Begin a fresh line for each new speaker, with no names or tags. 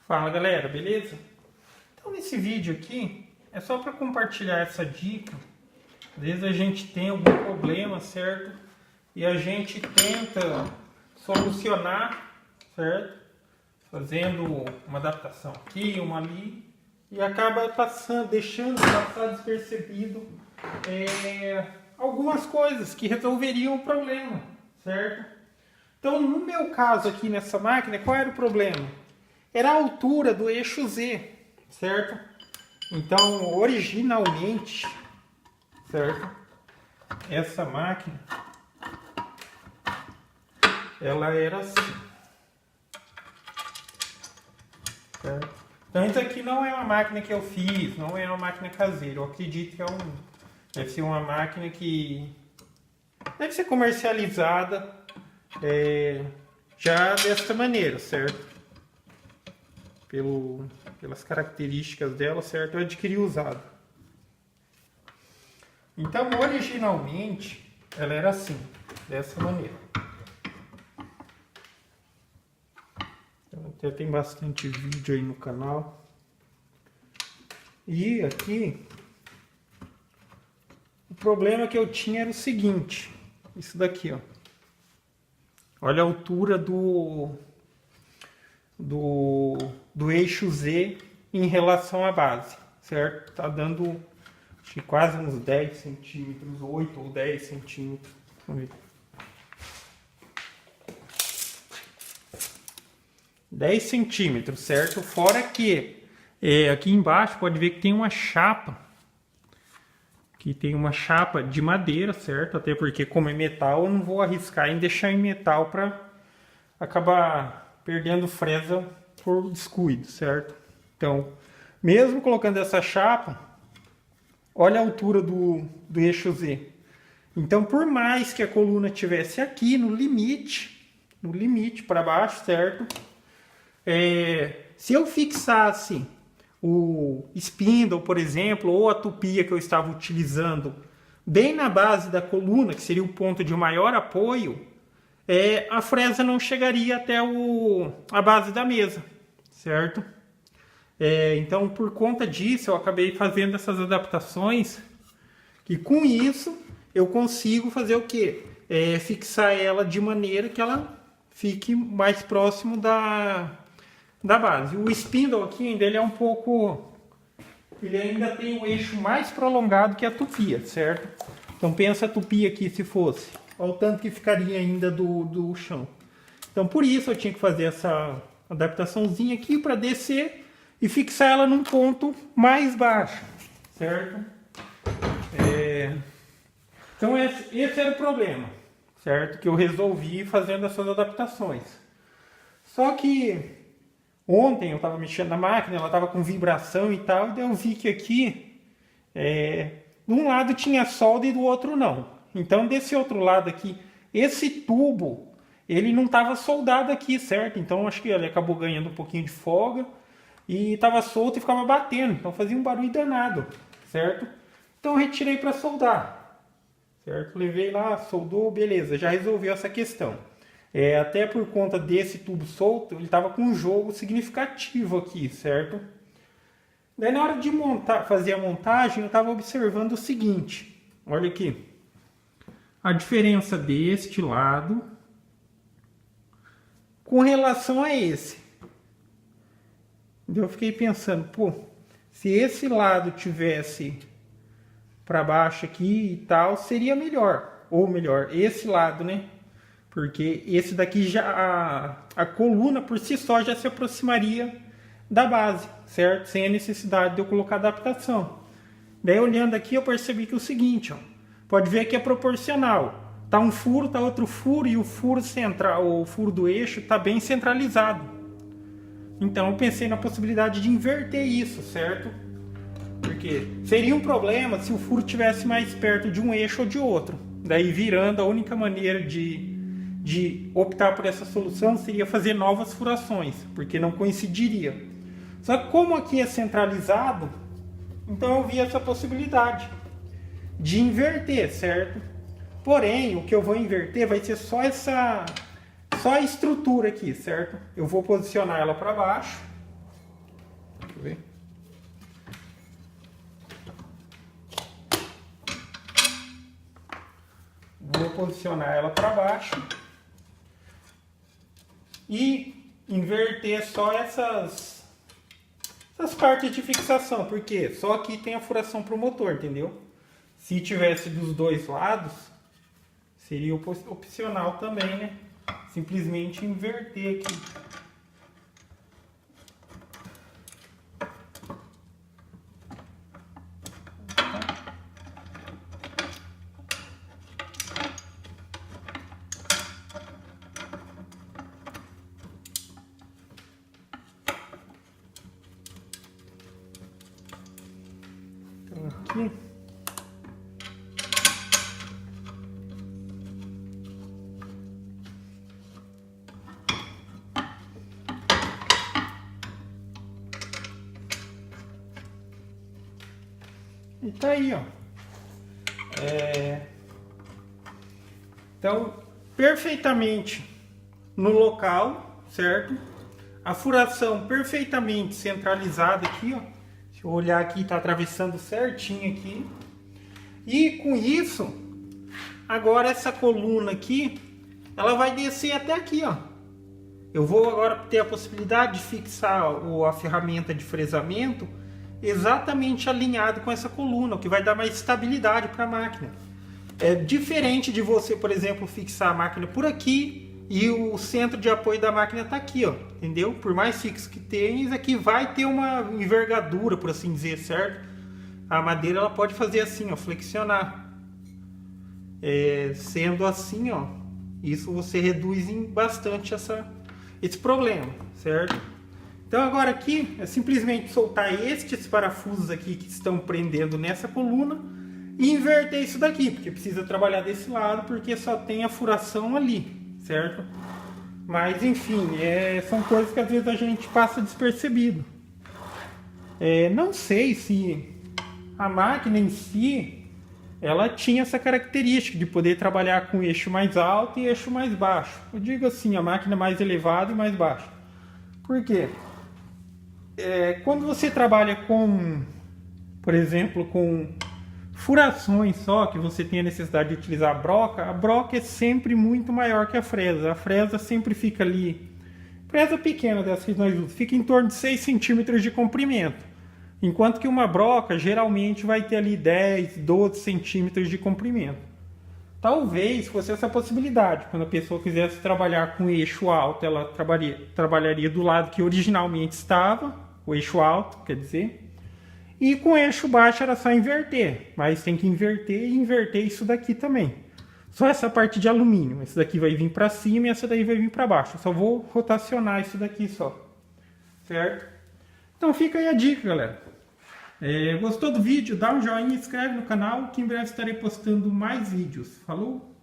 Fala galera, beleza? Então nesse vídeo aqui é só para compartilhar essa dica. Às vezes a gente tem algum problema, certo? E a gente tenta solucionar, certo? Fazendo uma adaptação aqui, uma ali, e acaba deixando passar despercebido algumas coisas que resolveriam o problema, certo? Então no meu caso aqui nessa máquina, qual era o problema? Era a altura do eixo Z, certo? Então, originalmente, certo? Essa máquina, ela era assim, certo? Então, isso aqui não é uma máquina que eu fiz, não é uma máquina caseira. Eu acredito que deve ser uma máquina que deve ser comercializada já desta maneira, certo? Pelas características dela, certo? Eu adquiri usado. Então, originalmente, ela era assim, dessa maneira. Então, até tem bastante vídeo aí no canal. E aqui, o problema que eu tinha era o seguinte, isso daqui, ó. Olha a altura do eixo Z em relação à base, certo? Tá dando acho que quase uns 10 centímetros, 8 ou 10 centímetros. Vamos ver. 10 centímetros, certo? Fora que aqui embaixo pode ver que tem uma chapa. Aqui tem uma chapa de madeira, certo? Até porque como é metal eu não vou arriscar em deixar em metal para acabar perdendo fresa por descuido, certo? Então, mesmo colocando essa chapa, olha a altura do eixo Z. Então, por mais que a coluna tivesse aqui no limite para baixo, certo? Se eu fixasse o spindle, por exemplo, ou a tupia que eu estava utilizando bem na base da coluna, que seria o ponto de maior apoio, a fresa não chegaria até a base da mesa, certo? Então, por conta disso, eu acabei fazendo essas adaptações, que com isso eu consigo fazer o quê? Fixar ela de maneira que ela fique mais próximo da base. O spindle aqui ainda ele é um pouco... Ele ainda tem um eixo mais prolongado que a tupia, certo? Então pensa a tupia aqui se fosse. Olha o tanto que ficaria ainda do chão. Então por isso eu tinha que fazer essa adaptaçãozinha aqui para descer e fixar ela num ponto mais baixo, certo? Então esse era o problema, certo? Que eu resolvi fazendo essas adaptações. Só que ontem eu estava mexendo na máquina, ela estava com vibração e tal, e daí eu vi que aqui, de um lado tinha solda e do outro não. Então, desse outro lado aqui, esse tubo, ele não estava soldado aqui, certo? Então, acho que ele acabou ganhando um pouquinho de folga e estava solto e ficava batendo. Então, fazia um barulho danado, certo? Então, eu retirei para soldar, certo? Levei lá, soldou, beleza, já resolveu essa questão. Até por conta desse tubo solto, ele estava com um jogo significativo aqui, certo? Daí, na hora de fazer a montagem, eu estava observando o seguinte, olha aqui. A diferença deste lado com relação a esse. Eu fiquei pensando, pô, se esse lado tivesse para baixo aqui e tal, seria melhor. Ou melhor, esse lado, né? Porque esse daqui já, a coluna por si só já se aproximaria da base, certo? Sem a necessidade de eu colocar adaptação. Daí olhando aqui eu percebi que é o seguinte, ó. Pode ver que é proporcional. Tá um furo, tá outro furo e o furo central, o furo do eixo tá bem centralizado. Então eu pensei na possibilidade de inverter isso, certo? Porque seria um problema se o furo tivesse mais perto de um eixo ou de outro. Daí virando, a única maneira de optar por essa solução seria fazer novas furações, porque não coincidiria. Só que como aqui é centralizado, então eu vi essa possibilidade de inverter, certo? Porém, o que eu vou inverter vai ser só a estrutura aqui, certo? Eu vou posicionar ela para baixo Deixa eu ver. Vou posicionar ela para baixo e inverter só essas partes de fixação, porque só aqui tem a furação para o motor, entendeu? Se tivesse dos dois lados, seria opcional também, né? Simplesmente inverter aqui. Então aqui. E tá aí, ó. Então, perfeitamente no local, certo? A furação perfeitamente centralizada aqui, ó. Se eu olhar aqui, tá atravessando certinho aqui. E com isso, agora essa coluna aqui, ela vai descer até aqui, ó. Eu vou agora ter a possibilidade de fixar a ferramenta de fresamento exatamente alinhado com essa coluna, o que vai dar mais estabilidade para a máquina. É diferente de você, por exemplo, fixar a máquina por aqui e o centro de apoio da máquina está aqui, ó, entendeu? Por mais fixo que tenha, isso aqui vai ter uma envergadura, por assim dizer, certo? A madeira ela pode fazer assim, ó, flexionar. Sendo assim, ó, isso você reduz bastante esse problema, certo? Então agora aqui é simplesmente soltar estes parafusos aqui que estão prendendo nessa coluna e inverter isso daqui, porque precisa trabalhar desse lado, porque só tem a furação ali, certo? Mas enfim, são coisas que às vezes a gente passa despercebido. Não sei se a máquina em si, ela tinha essa característica de poder trabalhar com eixo mais alto e eixo mais baixo. Eu digo assim, a máquina mais elevada e mais baixa. Por quê? Quando você trabalha com, por exemplo, com furações só, que você tem a necessidade de utilizar a broca é sempre muito maior que a fresa sempre fica ali, fresa pequena dessas que nós usamos, fica em torno de 6 centímetros de comprimento, enquanto que uma broca geralmente vai ter ali 10, 12 centímetros de comprimento. Talvez fosse essa possibilidade, quando a pessoa quisesse trabalhar com eixo alto, ela trabalharia do lado que originalmente estava, o eixo alto, quer dizer, e com o eixo baixo era só inverter, mas tem que inverter e inverter isso daqui também. Só essa parte de alumínio, esse daqui vai vir para cima e essa daí vai vir para baixo. Eu só vou rotacionar isso daqui só, certo? Então fica aí a dica, galera. Gostou do vídeo? Dá um joinha, inscreve no canal que em breve estarei postando mais vídeos. Falou?